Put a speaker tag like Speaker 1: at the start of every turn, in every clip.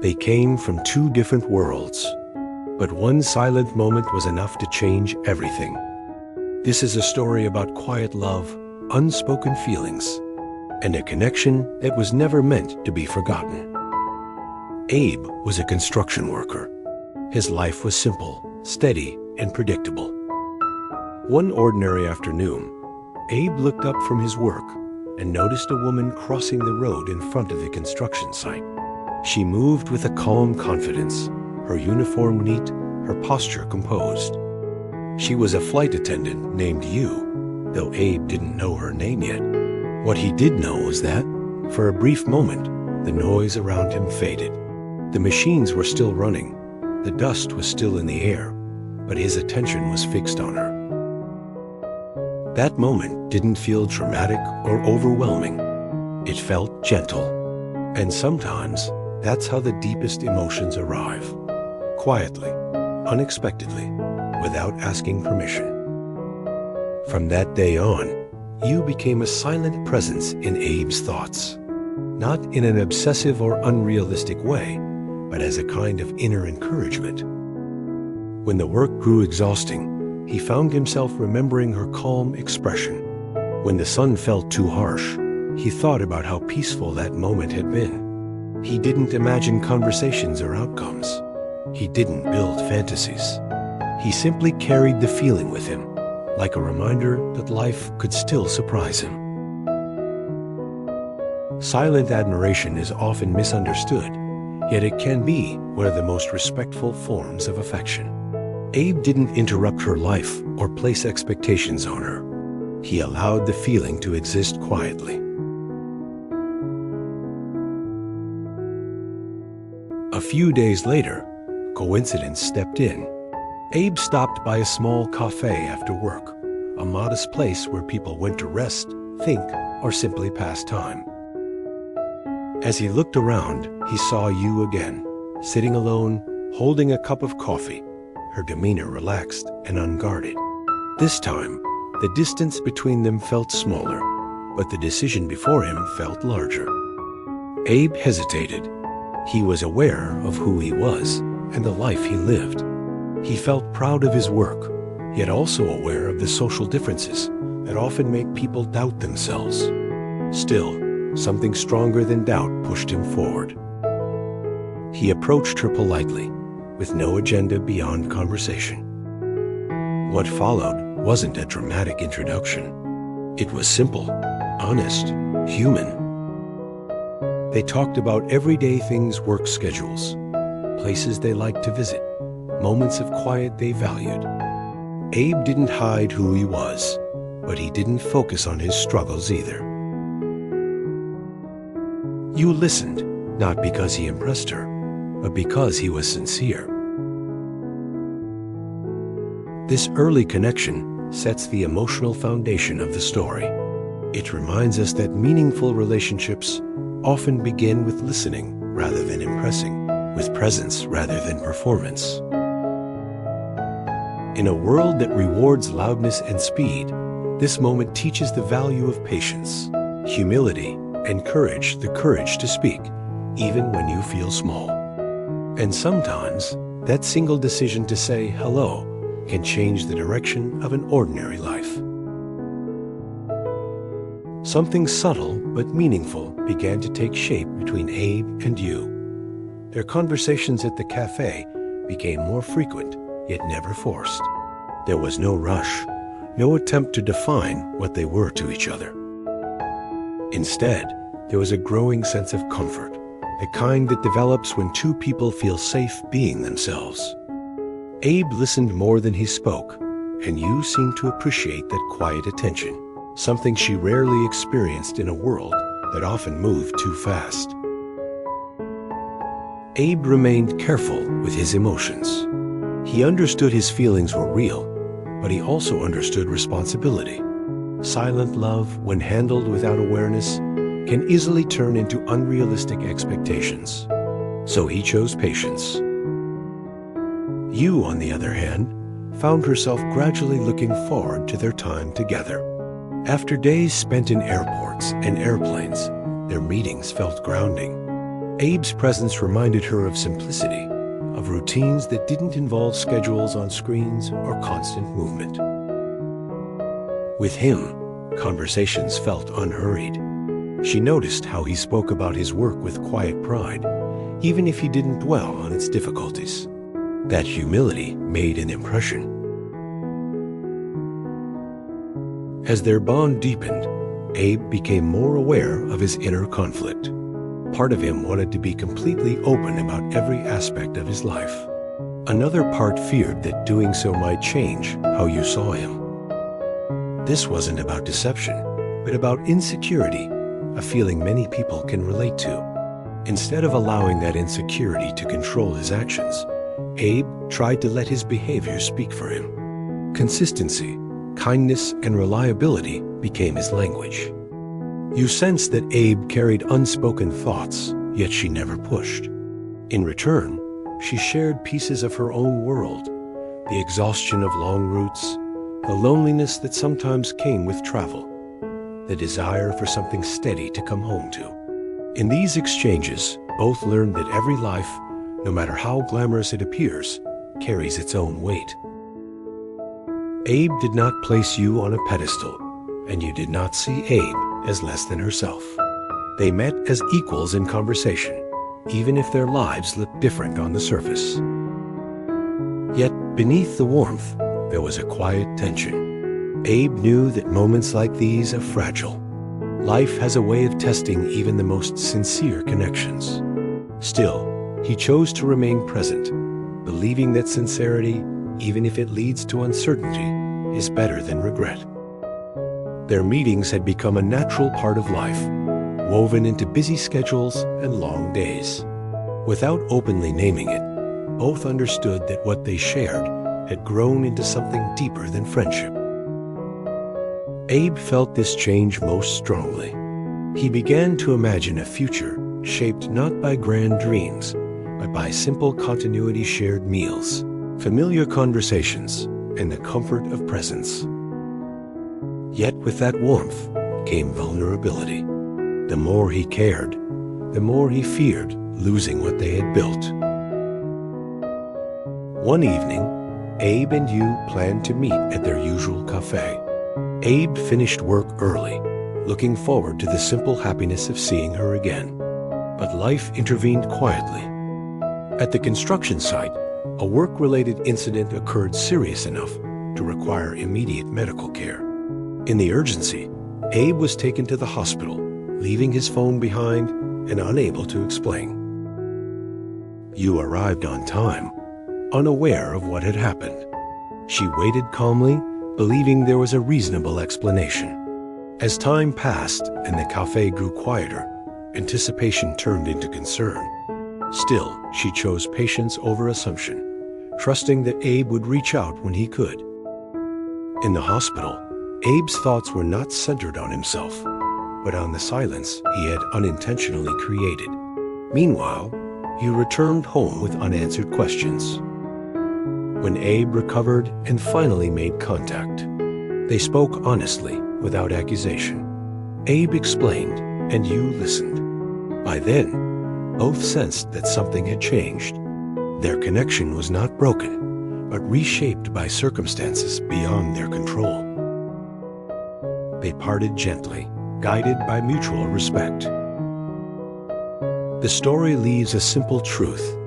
Speaker 1: They came from two different worlds, but one silent moment was enough to change everything. This is a story about quiet love, unspoken feelings, and a connection that was never meant to be forgotten. Abe was a construction worker. His life was simple, steady, and predictable. One ordinary afternoon, Abe looked up from his work and noticed a woman crossing the road in front of the construction site. She moved with a calm confidence, her uniform neat, her posture composed. She was a flight attendant named Yu, though Abe didn't know her name yet. What he did know was that, for a brief moment, the noise around him faded. The machines were still running, the dust was still in the air, but his attention was fixed on her. That moment didn't feel dramatic or overwhelming. It felt gentle. And sometimes, that's how the deepest emotions arrive. Quietly, unexpectedly, without asking permission. From that day on, Yu became a silent presence in Abe's thoughts. Not in an obsessive or unrealistic way, but as a kind of inner encouragement. When the work grew exhausting, he found himself remembering her calm expression. When the sun felt too harsh, he thought about how peaceful that moment had been. He didn't imagine conversations or outcomes. He didn't build fantasies. He simply carried the feeling with him, like a reminder that life could still surprise him. Silent admiration is often misunderstood, yet it can be one of the most respectful forms of affection. Abe didn't interrupt her life or place expectations on her. He allowed the feeling to exist quietly. A few days later, coincidence stepped in. Abe stopped by a small cafe after work, a modest place where people went to rest, think, or simply pass time. As he looked around, he saw Yu again, sitting alone, holding a cup of coffee, her demeanor relaxed and unguarded. This time, the distance between them felt smaller, but the decision before him felt larger. Abe hesitated. He was aware of who he was and the life he lived. He felt proud of his work, yet also aware of the social differences that often make people doubt themselves. Still, something stronger than doubt pushed him forward. He approached her politely, with no agenda beyond conversation. What followed wasn't a dramatic introduction. It was simple, honest, human. They talked about everyday things, work schedules, places they liked to visit, moments of quiet they valued. Abe didn't hide who he was, but he didn't focus on his struggles either. Yu listened, not because he impressed her, but because he was sincere. This early connection sets the emotional foundation of the story. It reminds us that meaningful relationships often begin with listening rather than impressing, with presence rather than performance. In a world that rewards loudness and speed, this moment teaches the value of patience, humility, and courage, the courage to speak, even when you feel small. And sometimes, that single decision to say hello can change the direction of an ordinary life. Something subtle but meaningful began to take shape between Abe and Yu. Their conversations at the cafe became more frequent, yet never forced. There was no rush, no attempt to define what they were to each other. Instead, there was a growing sense of comfort, the kind that develops when two people feel safe being themselves. Abe listened more than he spoke, and Yu seemed to appreciate that quiet attention, something she rarely experienced in a world that often moved too fast. Abe remained careful with his emotions. He understood his feelings were real, but he also understood responsibility. Silent love, when handled without awareness, can easily turn into unrealistic expectations. So he chose patience. Yu, on the other hand, found herself gradually looking forward to their time together. After days spent in airports and airplanes, their meetings felt grounding. Abe's presence reminded her of simplicity, of routines that didn't involve schedules on screens or constant movement. With him, conversations felt unhurried. She noticed how he spoke about his work with quiet pride, even if he didn't dwell on its difficulties. That humility made an impression. As their bond deepened, Abe became more aware of his inner conflict. Part of him wanted to be completely open about every aspect of his life. Another part feared that doing so might change how you saw him. This wasn't about deception, but about insecurity, a feeling many people can relate to. Instead of allowing that insecurity to control his actions, Abe tried to let his behavior speak for him. Consistency, kindness, and reliability became his language. You sensed that Abe carried unspoken thoughts, yet she never pushed. In return, she shared pieces of her own world, the exhaustion of long routes, the loneliness that sometimes came with travel, the desire for something steady to come home to. In these exchanges, both learned that every life, no matter how glamorous it appears, carries its own weight. Abe did not place you on a pedestal, and you did not see Abe as less than herself. They met as equals in conversation, even if their lives looked different on the surface. Yet, beneath the warmth, there was a quiet tension. Abe knew that moments like these are fragile. Life has a way of testing even the most sincere connections. Still, he chose to remain present, believing that sincerity, even if it leads to uncertainty, is better than regret. Their meetings had become a natural part of life, woven into busy schedules and long days. Without openly naming it, both understood that what they shared had grown into something deeper than friendship. Abe felt this change most strongly. He began to imagine a future shaped not by grand dreams, but by simple continuity shared meals, familiar conversations, and the comfort of presence. Yet with that warmth came vulnerability. The more he cared, the more he feared losing what they had built. One evening, Abe and you planned to meet at their usual cafe. Abe finished work early, looking forward to the simple happiness of seeing her again. But life intervened quietly. At the construction site, a work-related incident occurred serious enough to require immediate medical care. In the urgency, Abe was taken to the hospital, leaving his phone behind and unable to explain. You arrived on time, unaware of what had happened. She waited calmly, believing there was a reasonable explanation. As time passed and the cafe grew quieter, anticipation turned into concern. Still, she chose patience over assumption, trusting that Abe would reach out when he could. In the hospital, Abe's thoughts were not centered on himself, but on the silence he had unintentionally created. Meanwhile, he returned home with unanswered questions. When Abe recovered and finally made contact, they spoke honestly, without accusation. Abe explained, and you listened. By then, both sensed that something had changed. Their connection was not broken, but reshaped by circumstances beyond their control. They parted gently, guided by mutual respect. The story leaves a simple truth.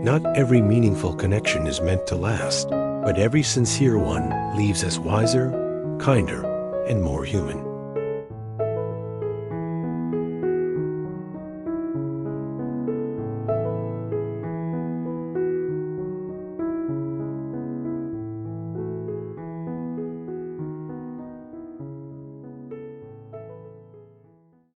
Speaker 1: Not every meaningful connection is meant to last, but every sincere one leaves us wiser, kinder, and more human.